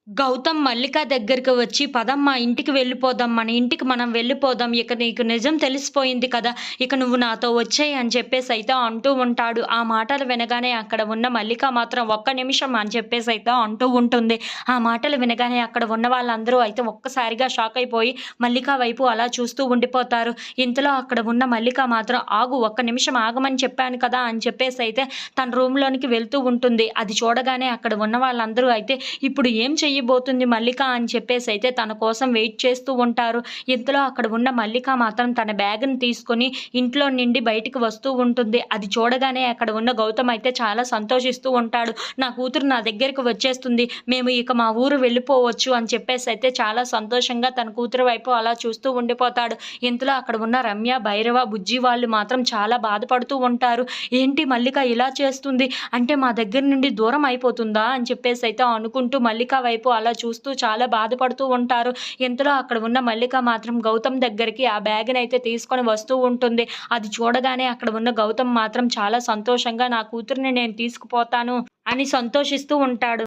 గౌతమ్ మల్లిక దగ్గరికి వచ్చి, "పదమ్మా ఇంటికి వెళ్ళిపోదాం. మన ఇంటికి మనం వెళ్ళిపోదాం. ఇక నీకు నిజం తెలిసిపోయింది కదా! ఇక నువ్వు నాతో వచ్చేయి" అని చెప్పేసైతే అంటూ ఉంటాడు. ఆ మాటలు వినగానే అక్కడ ఉన్న మల్లిక మాత్రం "ఒక్క నిమిషం" అని చెప్పేసైతే అంటూ ఉంటుంది. ఆ మాటలు వినగానే అక్కడ ఉన్న వాళ్ళందరూ అయితే ఒక్కసారిగా షాక్ అయిపోయి మల్లిక వైపు అలా చూస్తూ ఉండిపోతారు. ఇంతలో అక్కడ ఉన్న మల్లిక మాత్రం "ఆగు, ఒక్క నిమిషం ఆగమని చెప్పాను కదా!" అని చెప్పేసైతే తన రూమ్‌లోనికి వెళ్తూ ఉంటుంది. అది చూడగానే అక్కడ ఉన్న వాళ్ళందరూ అయితే ఇప్పుడు ఏం చెయ్యబోతుంది మల్లిక అని చెప్పేసైతే తన కోసం వెయిట్ చేస్తూ ఉంటారు. ఇంతలో అక్కడ ఉన్న మల్లిక మాత్రం తన బ్యాగ్‌ని తీసుకొని ఇంట్లో నుండి బయటికి వస్తూ ఉంటుంది. అది చూడగానే అక్కడ ఉన్న గౌతమ్ అయితే చాలా సంతోషిస్తూ ఉంటాడు. నా కూతురు నా దగ్గరికి వచ్చేస్తుంది. మేము ఇక మా ఊరు వెళ్ళిపోవచ్చు అని చెప్పేసైతే చాలా సంతోషంగా తన కూతురు వైపు అలా చూస్తూ ఉండిపోతాడు. ఇంతలో అక్కడ ఉన్న రమ్య, భైరవ, బుజ్జి వాళ్ళు మాత్రం చాలా బాధపడుతూ ఉంటారు. ఏంటి మల్లిక ఇలా చేస్తుంది? అంటే మా దగ్గర నుండి దూరం అయిపోతుందా? అని చెప్పేసైతే అనుకుంటూ మల్లిక వైపు అలా చూస్తూ చాలా బాధపడుతూ ఉంటారు. ఇంతలో అక్కడ ఉన్న మల్లిక మాత్రం గౌతమ్ దగ్గరికి ఆ బ్యాగ్‌నైతే తీసుకొని వస్తూ ఉంటుంది. అది చూడగానే అక్కడ ఉన్న గౌతమ్ మాత్రం చాలా సంతోషంగా నా కూతురిని నేను తీసుకుపోతాను అని సంతోషిస్తూ ఉంటాడు.